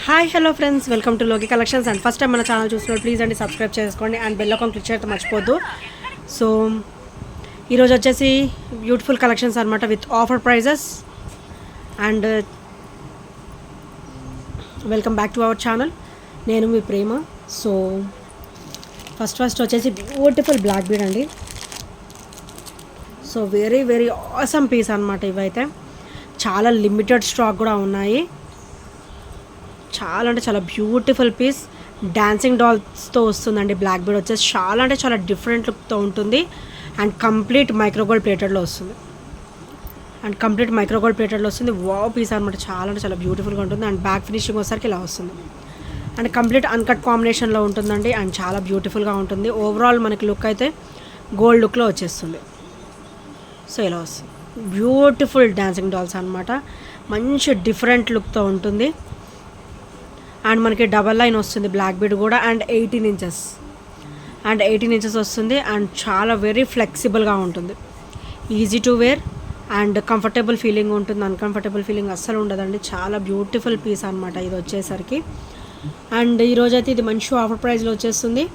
Hi hello friends, welcome to లోకి collections. And first time మన channel చూస్తున్నారు please అండి సబ్స్క్రైబ్ చేసుకోండి అండ్ బెల్ ఐకాన్ క్లిక్ చేయడం మర్చిపోద్దు. సో ఈరోజు వచ్చేసి బ్యూటిఫుల్ కలెక్షన్స్ అనమాట with offer prices. And welcome back to our channel. నేను మీ ప్రేమ. సో ఫస్ట్ వచ్చేసి బ్యూటిఫుల్ బ్లాక్ బీడ్ అండి. So very very awesome piece అనమాట. ఇవైతే చాలా లిమిటెడ్ స్టాక్ కూడా ఉన్నాయి. చాలా అంటే చాలా బ్యూటిఫుల్ పీస్. డాన్సింగ్ డాల్స్తో వస్తుందండి. బ్లాక్ బీడ్ వచ్చేసి చాలా అంటే చాలా డిఫరెంట్ లుక్తో ఉంటుంది. అండ్ కంప్లీట్ మైక్రోగోల్డ్ ప్లేటెడ్లో వస్తుంది. వావ్ పీస్ అనమాట. చాలా అంటే చాలా బ్యూటిఫుల్గా ఉంటుంది. అండ్ బ్యాక్ ఫినిషింగ్ వచ్చేసరికి ఇలా వస్తుంది. అండ్ కంప్లీట్ అన్కట్ కాంబినేషన్లో ఉంటుందండి. అండ్ చాలా బ్యూటిఫుల్గా ఉంటుంది. ఓవరాల్ మనకి లుక్ అయితే గోల్డ్ లుక్లో వచ్చేస్తుంది. సో ఇలా వస్తుంది. బ్యూటిఫుల్ డాన్సింగ్ డాల్స్ అనమాట. మంచి డిఫరెంట్ లుక్తో ఉంటుంది. అండ్ మనకి డబల్ లైన్ వస్తుంది బ్లాక్ బీడ్ కూడా. అండ్ 18 ఇంచెస్ వస్తుంది. అండ్ చాలా వెరీ ఫ్లెక్సిబుల్గా ఉంటుంది. Easy to wear and comfortable feeling ఉంటుంది. అన్కంఫర్టబుల్ ఫీలింగ్ అస్సలు ఉండదండి. చాలా బ్యూటిఫుల్ పీస్ అనమాట ఇది వచ్చేసరికి. అండ్ ఈరోజైతే ఇది మంచి ఆఫర్ ప్రైస్లో వచ్చేస్తుంది.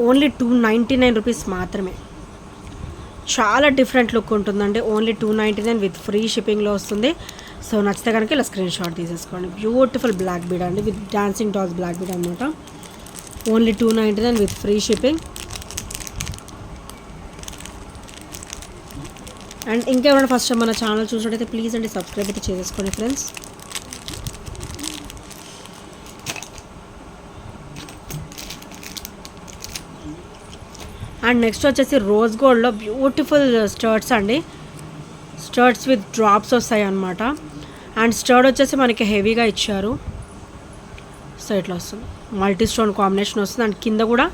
ఓన్లీ 299 రూపీస్ మాత్రమే. చాలా డిఫరెంట్ లుక్ ఉంటుందండి. ఓన్లీ 299 విత్ ఫ్రీ షిప్పింగ్లో వస్తుంది. సో నచ్చితే కనుక ఇలా స్క్రీన్ షాట్ తీసేసుకోండి. బ్యూటిఫుల్ బ్లాక్ బీడ్ అండి with dancing dolls black bead అనమాట. Only 299 with free shipping. And ఇంకెవరైనా ఫస్ట్ మన ఛానల్ చూసినట్టయితే ప్లీజ్ అండి సబ్స్క్రైబ్ అయితే చేసుకోండి ఫ్రెండ్స్. అండ్ నెక్స్ట్ వచ్చేసి రోజ్ గోల్డ్లో బ్యూటిఫుల్ స్టర్ట్స్ అండి. స్టర్ట్స్ విత్ డ్రాప్స్ వస్తాయి అన్నమాట. అండ్ స్టర్ట్ వచ్చేసి మనకి హెవీగా ఇచ్చారు. సో ఇట్లా వస్తుంది. మల్టీ స్టోన్ కాంబినేషన్ వస్తుంది. అండ్ కింద కూడా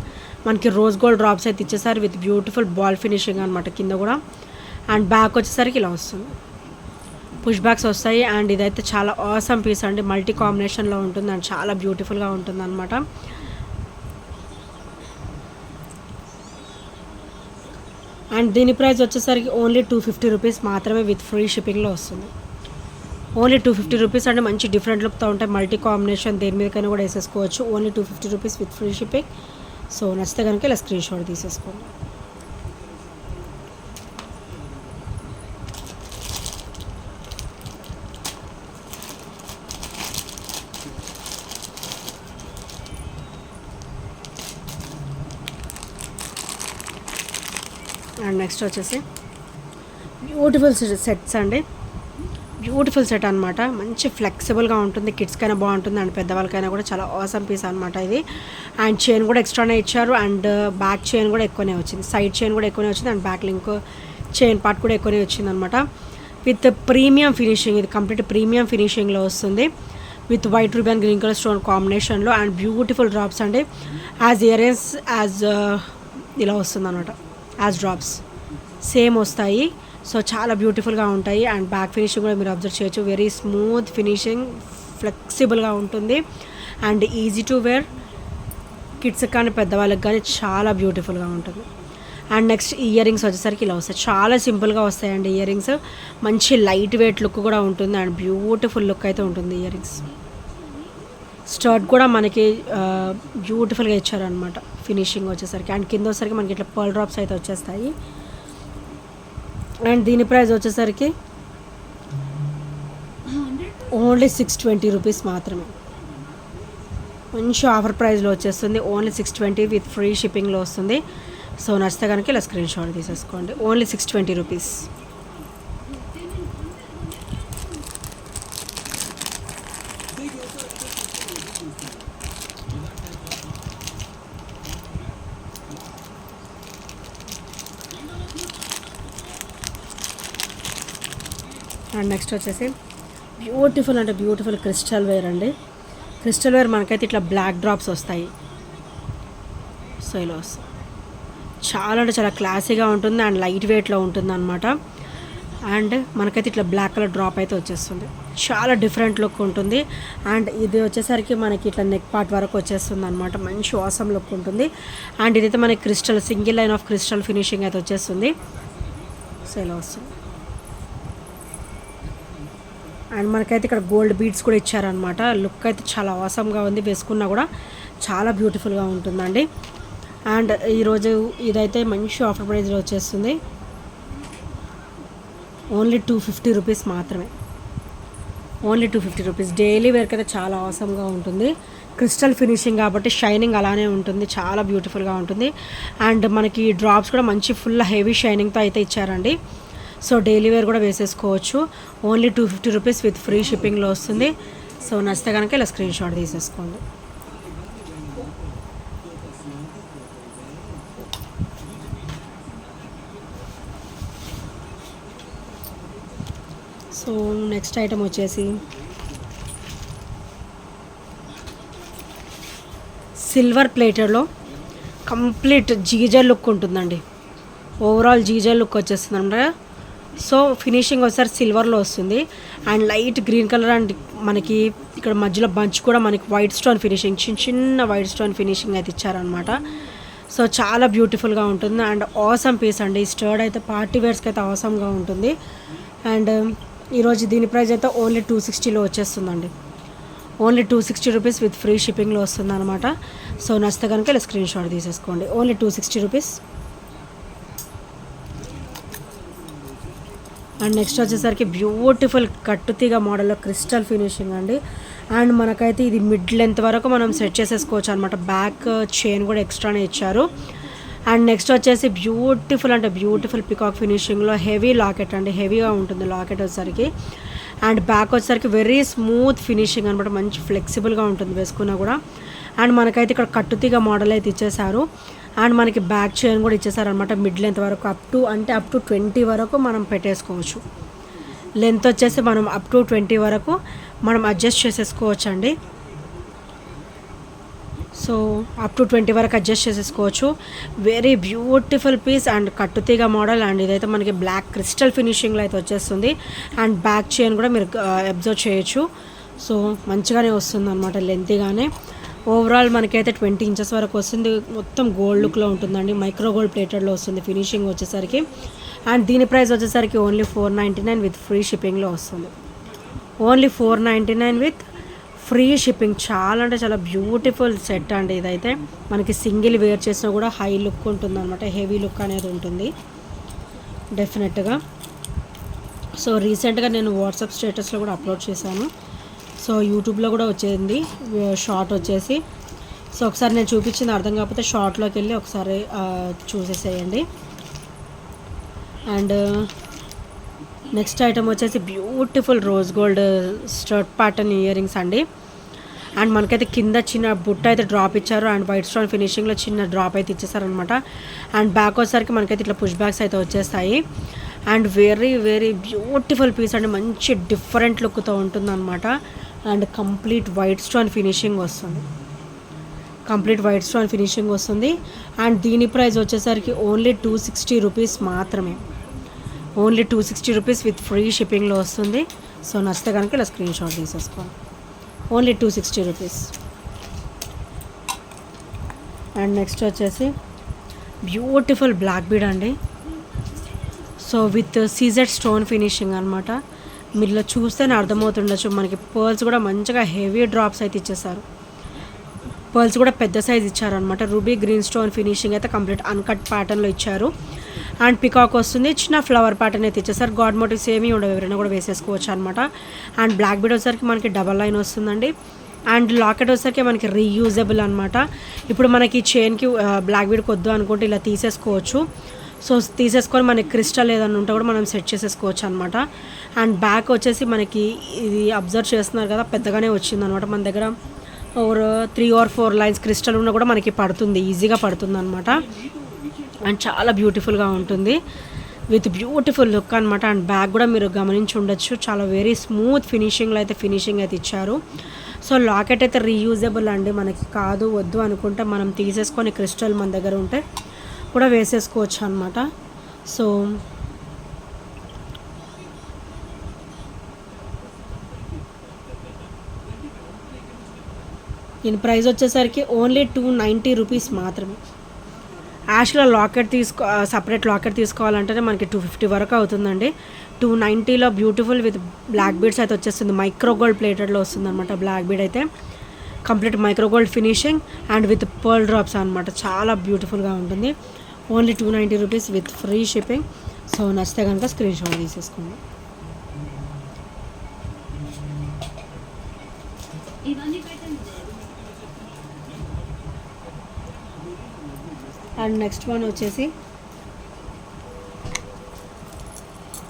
మనకి రోజ్ గోల్డ్ డ్రాప్స్ అయితే ఇచ్చేసారు విత్ బ్యూటిఫుల్ బాల్ ఫినిషింగ్ అనమాట కింద కూడా. అండ్ బ్యాక్ వచ్చేసరికి ఇలా వస్తుంది. పుష్ బ్యాక్స్ వస్తాయి. అండ్ ఇదైతే చాలా ఆసమ్ పీస్ అండి. మల్టీ కాంబినేషన్లో ఉంటుంది. అండ్ చాలా బ్యూటిఫుల్గా ఉంటుంది అనమాట. అండ్ దీని ప్రైస్ వచ్చేసరికి ఓన్లీ 250 రూపీస్ మాత్రమే విత్ ఫ్రీ షిప్పింగ్లో వస్తుంది. ఓన్లీ 250 రూపీస్ అంటే మంచి డిఫరెంట్ లుక్తో ఉంటాయి. మల్టీ కాంబినేషన్ దేని మీదకైనా కూడా వేసేసుకోవచ్చు. Only 250 rupees with free shipping. So నచ్చితే కనుక ఇలా స్క్రీన్ షాట్ తీసేసుకోండి. అండ్ నెక్స్ట్ వచ్చేసి బ్యూటిఫుల్ సెట్స్ అండి. బ్యూటిఫుల్ సెట్ అనమాట. మంచి ఫ్లెక్సిబుల్గా ఉంటుంది. కిడ్స్కైనా బాగుంటుంది. అండ్ పెద్దవాళ్ళకైనా కూడా చాలా ఆసమ్ పీస్ అనమాట ఇది. అండ్ చైన్ కూడా ఎక్స్ట్రానే ఇచ్చారు. అండ్ బ్యాక్ చైన్ కూడా ఎక్కువనే వచ్చింది. సైడ్ చైన్ కూడా ఎక్కువనే వచ్చింది. And back link chain part కూడా ఎక్కువనే వచ్చింది అనమాట. With premium finishing. ఇది కంప్లీట్ ప్రీమియం ఫినిషింగ్లో వస్తుంది. With white ribbon green colour stone కాంబినేషన్లో. అండ్ బ్యూటిఫుల్ డ్రాప్స్ అండి. యాజ్ ఇయర్ రింగ్స్ యాజ్ ఇలా వస్తుంది అనమాట. యాజ్ డ్రాప్స్ సేమ్ వస్తాయి. సో చాలా బ్యూటిఫుల్గా ఉంటాయి. అండ్ బ్యాక్ ఫినిషింగ్ కూడా మీరు అబ్జర్వ్ చేయొచ్చు. వెరీ స్మూత్ ఫినిషింగ్, ఫ్లెక్సిబుల్గా ఉంటుంది. And easy to wear. కిడ్స్కి కానీ పెద్దవాళ్ళకి కానీ చాలా బ్యూటిఫుల్గా ఉంటుంది. అండ్ నెక్స్ట్ ఇయర్ రింగ్స్ వచ్చేసరికి ఇలా వస్తాయి. చాలా సింపుల్గా వస్తాయండి ఇయర్ రింగ్స్. మంచి లైట్ వెయిట్ లుక్ కూడా ఉంటుంది. అండ్ బ్యూటిఫుల్ లుక్ అయితే ఉంటుంది ఇయర్ రింగ్స్. స్టర్ట్ కూడా మనకి బ్యూటిఫుల్గా ఇచ్చారనమాట ఫినిషింగ్ వచ్చేసరికి. అండ్ కింద వచ్చేసరికి మనకి ఇట్లా పర్ల్ డ్రాప్స్ అయితే వచ్చేస్తాయి. అండ్ దీని ప్రైస్ వచ్చేసరికి ఓన్లీ 620 రూపీస్ మాత్రమే. మంచి ఆఫర్ ప్రైస్లో వచ్చేస్తుంది. ఓన్లీ 620 విత్ ఫ్రీ షిప్పింగ్లో వస్తుంది. సో నచ్చితే కనుక ఇలా స్క్రీన్ షాట్ తీసేసుకోండి. Only 620 rupees. అండ్ నెక్స్ట్ వచ్చేసి బ్యూటిఫుల్ అంటే బ్యూటిఫుల్ క్రిస్టల్ వేర్ అండి. క్రిస్టల్ వేర్ మనకైతే ఇట్లా బ్లాక్ డ్రాప్స్ వస్తాయి. సో ఇలా వస్తాయి. చాలా అంటే చాలా క్లాసీగా ఉంటుంది. అండ్ లైట్ వెయిట్లో ఉంటుంది అనమాట. అండ్ మనకైతే ఇట్లా బ్లాక్ కలర్ డ్రాప్ అయితే వచ్చేస్తుంది. చాలా డిఫరెంట్ లుక్ ఉంటుంది. అండ్ ఇది వచ్చేసరికి మనకి ఇట్లా నెక్ పార్ట్ వరకు వచ్చేస్తుంది అనమాట. మంచి ఆసమ్ లుక్ ఉంటుంది. అండ్ ఇదైతే మనకి crystal single line of crystal finishing అయితే వచ్చేస్తుంది. సో ఇలా వస్తుంది. అండ్ మనకైతే ఇక్కడ గోల్డ్ బీడ్స్ కూడా ఇచ్చారనమాట. లుక్ అయితే చాలా ఆసమ్గా ఉంది, వేసుకున్నా కూడా చాలా బ్యూటిఫుల్గా ఉంటుందండి. అండ్ ఈరోజు ఇదైతే మంచి ఆఫర్ ప్రైస్లో వచ్చేస్తుంది. ఓన్లీ 250 రూపీస్ మాత్రమే. Only 250 rupees. డైలీ వేర్కి అయితే చాలా ఆసమ్గా ఉంటుంది. క్రిస్టల్ ఫినిషింగ్ కాబట్టి షైనింగ్ అలానే ఉంటుంది, చాలా బ్యూటిఫుల్గా ఉంటుంది. అండ్ మనకి డ్రాప్స్ కూడా మంచి ఫుల్ హెవీ షైనింగ్తో అయితే ఇచ్చారండి. సో డైలీ వేర్ కూడా వేసేసుకోవచ్చు. ఓన్లీ 250 రూపీస్ విత్ ఫ్రీ షిప్పింగ్లో వస్తుంది. సో నచ్చితే కనుక ఇలా స్క్రీన్ షాట్ తీసేసుకోండి. సో నెక్స్ట్ ఐటమ్ వచ్చేసి సిల్వర్ ప్లేటెడ్లో కంప్లీట్ జీజర్ లుక్ ఉంటుందండి. ఓవరాల్ జీజర్ లుక్ వచ్చేస్తుంది అనమాట. సో ఫినిషింగ్ ఒకసారి సిల్వర్లో వస్తుంది. And light green colour and మనకి ఇక్కడ మధ్యలో బంచ్ కూడా మనకి వైట్ స్టోన్ ఫినిషింగ్, చిన్న చిన్న వైట్ స్టోన్ ఫినిషింగ్ అయితే ఇచ్చారనమాట. సో చాలా బ్యూటిఫుల్గా ఉంటుంది అండ్ ఆసమ్ పీస్ అండి. ఈ స్టర్డ్ అయితే పార్టీ వేర్స్కి అయితే ఆసమ్గా ఉంటుంది. అండ్ ఈరోజు దీని ప్రైస్ అయితే ఓన్లీ 260లో వచ్చేస్తుందండి. ఓన్లీ 260 రూపీస్ విత్ ఫ్రీ షిప్పింగ్లో వస్తుంది అనమాట. సో నచ్చితే కనుక ఇలా స్క్రీన్ షాట్ తీసేసుకోండి. Only 260 rupees. అండ్ నెక్స్ట్ వచ్చేసరికి బ్యూటిఫుల్ కట్టుతీగ మోడల్లో క్రిస్టల్ ఫినిషింగ్ అండి. అండ్ మనకైతే ఇది మిడ్ లెంత్ వరకు మనం సెట్ చేసేసుకోవచ్చు అనమాట. బ్యాక్ చైన్ కూడా ఎక్స్ట్రానే ఇచ్చారు. అండ్ నెక్స్ట్ వచ్చేసి బ్యూటిఫుల్ అంటే బ్యూటిఫుల్ పికాక్ ఫినిషింగ్లో హెవీ లాకెట్ అండి. హెవీగా ఉంటుంది లాకెట్ వచ్చేసరికి. అండ్ బ్యాక్ వచ్చేసరికి వెరీ స్మూత్ ఫినిషింగ్ అనమాట. మంచి ఫ్లెక్సిబుల్గా ఉంటుంది వేసుకున్నా కూడా. అండ్ మనకైతే ఇక్కడ కట్టుతీగ మోడల్ అయితే ఇచ్చేసారు. అండ్ మనకి బ్యాక్ చైన్ కూడా ఇచ్చేసారనమాట. మిడ్ లెంత్ వరకు అప్ టు 20 వరకు మనం పెట్టేసుకోవచ్చు. లెంత్ వచ్చేసి మనం అప్ టు 20 వరకు మనం అడ్జస్ట్ చేసేసుకోవచ్చు అండి. సో అప్ టు 20 వరకు అడ్జస్ట్ చేసేసుకోవచ్చు. వెరీ బ్యూటిఫుల్ పీస్ అండ్ కట్టుతీగ మోడల్. అండ్ ఇదైతే మనకి బ్లాక్ క్రిస్టల్ ఫినిషింగ్లో అయితే వచ్చేస్తుంది. అండ్ బ్యాక్ చైన్ కూడా మీరు అబ్జర్వ్ చేయొచ్చు. సో మంచిగానే వస్తుంది అనమాట, లెంతీగానే. ఓవరాల్ మనకైతే 20 ఇంచెస్ వరకు వస్తుంది. మొత్తం గోల్డ్ లుక్లో ఉంటుందండి. మైక్రో గోల్డ్ ప్లేటెడ్లో వస్తుంది ఫినిషింగ్ వచ్చేసరికి. అండ్ దీని ప్రైస్ వచ్చేసరికి ఓన్లీ 499 విత్ ఫ్రీ షిప్పింగ్లో వస్తుంది. Only 499 with free shipping. చాలా అంటే చాలా బ్యూటిఫుల్ సెట్ అండి. ఇదైతే మనకి సింగిల్ వేర్ చేసినా కూడా హై లుక్ ఉంటుంది అనమాట. హెవీ లుక్ అనేది ఉంటుంది డెఫినెట్గా. సో రీసెంట్గా నేను వాట్సాప్ స్టేటస్లో కూడా అప్లోడ్ చేశాను. సో యూట్యూబ్లో కూడా వచ్చేది షార్ట్ వచ్చేసి. సో ఒకసారి నేను చూపించింది అర్థం కాకపోతే షార్ట్లోకి వెళ్ళి ఒకసారి చూసేసేయండి. అండ్ నెక్స్ట్ ఐటమ్ వచ్చేసి beautiful rose gold stud pattern earrings అండి. అండ్ మనకైతే కింద చిన్న బుట్ట అయితే డ్రాప్ ఇచ్చారు. అండ్ వైట్ స్టోన్ ఫినిషింగ్లో చిన్న డ్రాప్ అయితే ఇచ్చేసారనమాట. అండ్ బ్యాక్ వచ్చేసరికి మనకైతే ఇట్లా పుష్ బ్యాక్స్ అయితే వచ్చేస్తాయి. And very very beautiful piece అండి. మంచి డిఫరెంట్ లుక్తో ఉంటుందన్నమాట. And complete white stone finishing వస్తుంది. అండ్ దీని ప్రైస్ వచ్చేసరికి ఓన్లీ 260 రూపీస్ మాత్రమే. ఓన్లీ 260 రూపీస్ విత్ ఫ్రీ షిప్పింగ్లో వస్తుంది. సో నచ్చితే కనుక ఇలా స్క్రీన్ షాట్ తీసేసుకోండి. Only 260 rupees. అండ్ నెక్స్ట్ వచ్చేసి బ్యూటిఫుల్ బ్లాక్ బీడ్ అండి. So with CZ stone finishing అనమాట. మీరు ఇలా చూస్తేనే అర్థమవుతుండొచ్చు. మనకి పర్ల్స్ కూడా మంచిగా హెవీ డ్రాప్స్ అయితే ఇచ్చేసారు. పర్ల్స్ కూడా పెద్ద సైజ్ ఇచ్చారనమాట. రూబీ గ్రీన్ స్టోన్ ఫినిషింగ్ అయితే కంప్లీట్ అన్కట్ ప్యాటర్న్లో ఇచ్చారు. అండ్ పికాక్ వస్తుంది. చిన్న ఫ్లవర్ ప్యాటర్న్ అయితే ఇచ్చేసారు. గాడ్ మోటివ్స్ ఏమీ ఉండవు, ఎవరైనా కూడా వేసేసుకోవచ్చు అనమాట. అండ్ బ్లాక్ బీడ్ వచ్చేసరికి మనకి డబల్ లైన్ వస్తుందండి. అండ్ లాకెట్ వచ్చేసరికి మనకి రీయూజబుల్ అనమాట. ఇప్పుడు మనకి చైన్కి బ్లాక్ బీడ్ కొద్దు అనుకుంటే ఇలా తీసేసుకోవచ్చు. సో తీసేసుకొని మనకి క్రిస్టల్ ఏదైనా ఉంటే కూడా మనం సెట్ చేసేసుకోవచ్చు అనమాట. అండ్ బ్యాక్ వచ్చేసి మనకి ఇది అబ్జర్వ్ చేస్తున్నారు కదా, పెద్దగానే వచ్చిందనమాట. మన దగ్గర 3 or 4 లైన్స్ క్రిస్టల్ ఉన్నా కూడా మనకి పడుతుంది, ఈజీగా పడుతుంది అనమాట. అండ్ చాలా బ్యూటిఫుల్గా ఉంటుంది విత్ బ్యూటిఫుల్ లుక్ అనమాట. అండ్ బ్యాక్ కూడా మీరు గమనించి ఉండొచ్చు, చాలా వెరీ స్మూత్ ఫినిషింగ్ అయితే ఇచ్చారు. సో లాకెట్ అయితే రీయూజబుల్ అండి. మనకి కాదు వద్దు అనుకుంటే మనం తీసేసుకొని క్రిస్టల్ మన దగ్గర ఉంటే కూడా వేసేసుకోవచ్చు అనమాట. సో దీని ప్రైస్ వచ్చేసరికి ఓన్లీ 290 రూపీస్ మాత్రమే. యాక్చువల్గా సపరేట్ లాకెట్ తీసుకోవాలంటేనే మనకి 250 వరకు అవుతుందండి. 290లో బ్యూటిఫుల్ విత్ బ్లాక్ బీడ్స్ అయితే వచ్చేస్తుంది. మైక్రో గోల్డ్ ప్లేటెడ్లో వస్తుంది అనమాట. బ్లాక్ బీడ్ అయితే complete micro gold finishing and with pearl drops అనమాట. చాలా బ్యూటిఫుల్గా ఉంటుంది. Only 290 rupees with free shipping. So నచ్చితే కనుక స్క్రీన్ షాట్ తీసేసుకోండి. అండ్ నెక్స్ట్ వన్ వచ్చేసి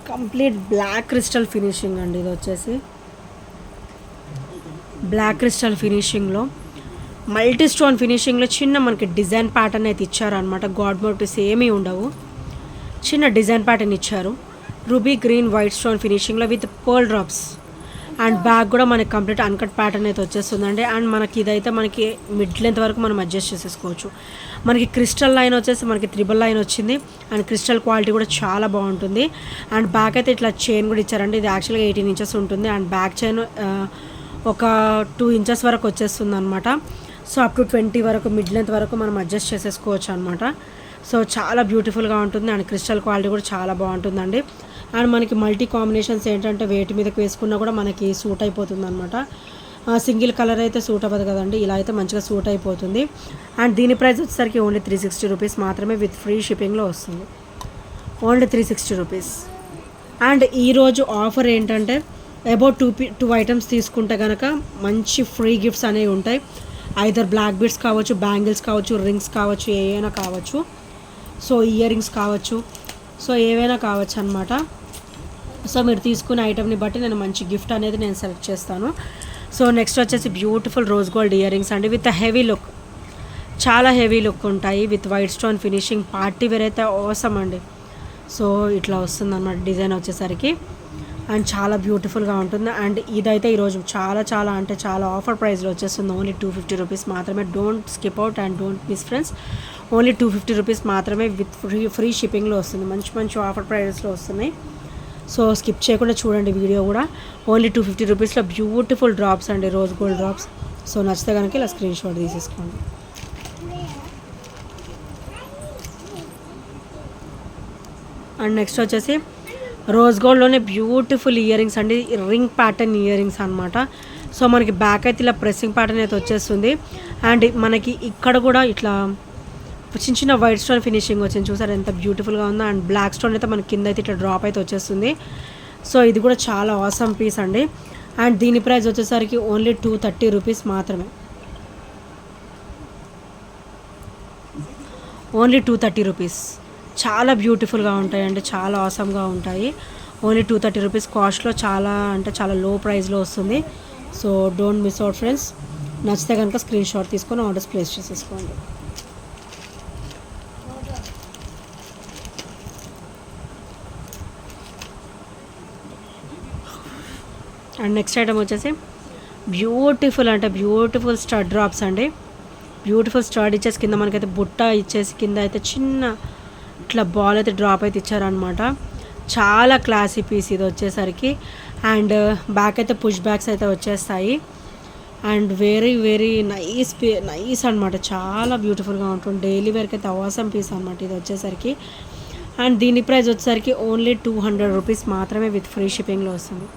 కంప్లీట్ బ్లాక్ క్రిస్టల్ ఫినిషింగ్ అండి. ఇది వచ్చేసి బ్లాక్ క్రిస్టల్ ఫినిషింగ్లో మల్టీ స్టోన్ ఫినిషింగ్లో చిన్న మనకి డిజైన్ ప్యాటర్న్ అయితే ఇచ్చారనమాట. గాడ్ మోటివ్స్ ఏమీ ఉండవు, చిన్న డిజైన్ ప్యాటర్న్ ఇచ్చారు. రూబీ గ్రీన్ వైట్ స్టోన్ ఫినిషింగ్లో with pearl drops and back కూడా మనకి కంప్లీట్ అన్కట్ ప్యాటర్న్ అయితే వచ్చేస్తుందండి. అండ్ మనకి ఇదైతే మనకి మిడ్ లెంత్ వరకు మనం అడ్జస్ట్ చేసేసుకోవచ్చు. మనకి క్రిస్టల్ లైన్ వచ్చేసి మనకి 3 లైన్ వచ్చింది. అండ్ క్రిస్టల్ క్వాలిటీ కూడా చాలా బాగుంటుంది. అండ్ బ్యాక్ అయితే ఇట్లా చైన్ కూడా ఇచ్చారండి. ఇది యాక్చువల్గా 18 ఇంచెస్ ఉంటుంది. అండ్ బ్యాక్ చైన్ ఒక 2 ఇంచెస్ వరకు వచ్చేస్తుంది అనమాట. సో అప్ టు 20 వరకు మిడ్ లెంత్ వరకు మనం అడ్జస్ట్ చేసేసుకోవచ్చు అనమాట. సో చాలా బ్యూటిఫుల్గా ఉంటుంది. అండ్ క్రిస్టల్ క్వాలిటీ కూడా చాలా బాగుంటుందండి. అండ్ మనకి మల్టీ కాంబినేషన్స్ ఏంటంటే వేటి మీదకి వేసుకున్నా కూడా మనకి సూట్ అయిపోతుంది అనమాట. సింగిల్ కలర్ అయితే సూట్ అవ్వదు కదండి, ఇలా అయితే మంచిగా సూట్ అయిపోతుంది. అండ్ దీని ప్రైస్ వచ్చేసరికి ఓన్లీ 360 రూపీస్ మాత్రమే విత్ ఫ్రీ షిప్పింగ్లో వస్తుంది. Only 360 rupees. అండ్ ఈరోజు ఆఫర్ ఏంటంటే అబౌట్ 2 ఐటమ్స్ తీసుకుంటే కనుక మంచి ఫ్రీ గిఫ్ట్స్ అనేవి ఉంటాయి. ఐదర్ బ్లాక్ బీడ్స్ కావచ్చు, బ్యాంగిల్స్ కావచ్చు, రింగ్స్ కావచ్చు, ఏవైనా కావచ్చు. సో ఇయర్ రింగ్స్ కావచ్చు, సో ఏవైనా కావచ్చు అనమాట. సో మీరు తీసుకునే ఐటమ్ని బట్టి నేను మంచి గిఫ్ట్ అనేది నేను సెలెక్ట్ చేస్తాను. సో నెక్స్ట్ వచ్చేసి beautiful rose gold earrings అండి విత్ హెవీ లుక్. చాలా హెవీ లుక్ ఉంటాయి with white stone finishing. Party wear అయితే అవసరం అండి. సో ఇట్లా వస్తుంది అన్నమాట డిజైన్ వచ్చేసరికి. అండ్ చాలా బ్యూటిఫుల్గా ఉంటుంది. అండ్ ఇదైతే ఈరోజు చాలా అంటే చాలా ఆఫర్ ప్రైస్లో వచ్చేస్తుంది. ఓన్లీ 250 రూపీస్ మాత్రమే. Don't skip out and don't miss friends. Only 250 rupees మాత్రమే విత్ ఫ్రీ షిప్పింగ్లో వస్తుంది. మంచి ఆఫర్ ప్రైస్లో వస్తున్నాయి. సో స్కిప్ చేయకుండా చూడండి వీడియో కూడా. ఓన్లీ 250 రూపీస్లో బ్యూటిఫుల్ డ్రాప్స్ అండి, రోజ్ గోల్డ్ డ్రాప్స్. సో నచ్చితే కనుక ఇలా స్క్రీన్ షాట్ తీసేసుకోండి. అండ్ నెక్స్ట్ వచ్చేసి రోజ్ గోల్డ్లోనే బ్యూటిఫుల్ ఇయర్ రింగ్స్ అండి, రింగ్ ప్యాటర్న్ ఇయర్ రింగ్స్ అనమాట. సో మనకి బ్యాక్ అయితే ఇలా ప్రెస్సింగ్ ప్యాటర్న్ అయితే వచ్చేస్తుంది. అండ్ మనకి ఇక్కడ కూడా ఇట్లా చిన్న వైట్ స్టోన్ ఫినిషింగ్ వచ్చింది, చూసారు ఎంత బ్యూటిఫుల్గా ఉందో. అండ్ బ్లాక్ స్టోన్ అయితే మనకి కింద అయితే ఇట్లా డ్రాప్ అయితే వచ్చేస్తుంది. సో ఇది కూడా చాలా ఆసమ్ పీస్ అండి. అండ్ దీని ప్రైస్ వచ్చేసరికి ఓన్లీ 230 రూపీస్ మాత్రమే. Only 230 rupees. చాలా బ్యూటిఫుల్గా ఉంటాయండి, చాలా ఆసమ్గా ఉంటాయి. ఓన్లీ 230 రూపీస్ కాస్ట్లో చాలా అంటే చాలా లో ప్రైస్లో వస్తుంది. So don't miss out friends. నచ్చితే కనుక స్క్రీన్ షాట్ తీసుకొని ఆర్డర్స్ ప్లేస్ చేసేసుకోండి. అండ్ నెక్స్ట్ ఐటమ్ వచ్చేసి బ్యూటిఫుల్ స్టడ్ డ్రాప్స్ అండి. బ్యూటిఫుల్ స్టడ్ ఇచ్చేసి కింద మనకైతే బుట్ట ఇచ్చేసి కింద అయితే చిన్న ఇట్లా బాల్ అయితే డ్రాప్ అయితే ఇచ్చారనమాట. చాలా క్లాసీ పీస్ ఇది వచ్చేసరికి. అండ్ బ్యాక్ అయితే పుష్ బ్యాక్స్ అయితే వచ్చేస్తాయి. అండ్ వెరీ నైస్ అనమాట. చాలా బ్యూటిఫుల్గా ఉంటుంది. డైలీ వేర్కి అయితే అవసరం పీస్ అనమాట ఇది వచ్చేసరికి. అండ్ దీని ప్రైస్ వచ్చేసరికి ఓన్లీ 200 రూపీస్ మాత్రమే విత్ ఫ్రీ షిప్పింగ్లో వస్తుంది.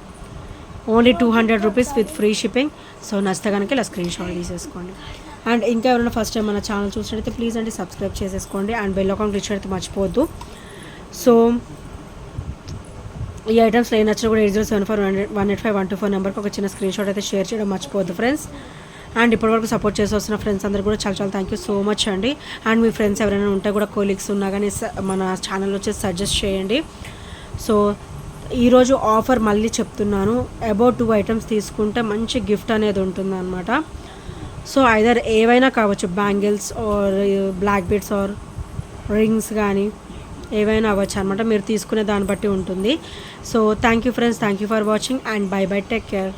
Only 200 rupees with free shipping. So నచ్చితే కనుక ఇలా స్క్రీన్ షాట్ తీసేసుకోండి. అండ్ ఇంకా ఎవరైనా ఫస్ట్ టైం మన ఛానల్ చూసినట్టయితే ప్లీజ్ అండి సబ్స్క్రైబ్ చేసేసుకోండి. అండ్ బెల్ ఐకాన్ క్లిక్ చేయడం మర్చిపోవద్దు. సో ఈ ఐటమ్స్లో ఏ నచ్చినా కూడా 8074185124 నెంబర్కి ఒక చిన్న స్క్రీన్ షాట్ అయితే షేర్ చేయడం మర్చిపోవద్దు ఫ్రెండ్స్. అండ్ ఇప్పటివరకు సపోర్ట్ చేసి వస్తున్న ఫ్రెండ్స్ అందరూ కూడా చాలా థ్యాంక్ యూ సో మచ్ అండి. అండ్ మీ ఫ్రెండ్స్ ఎవరైనా ఉంటే కూడా కొలీగ్స్ ఉన్నా కానీ మన ఛానల్ వచ్చేసి సజెస్ట్ చేయండి. సో ఈరోజు ఆఫర్ మళ్ళీ చెప్తున్నాను, అబౌట్ 2 ఐటమ్స్ తీసుకుంటే మంచి గిఫ్ట్ అనేది ఉంటుంది అనమాట. సో ఐదర్ ఏవైనా కావచ్చు, bangles or black beads or rings కానీ ఏవైనా అవ్వచ్చు అనమాట. మీరు తీసుకునే దాన్ని బట్టి ఉంటుంది. So thank you friends, thank you for watching and bye take care.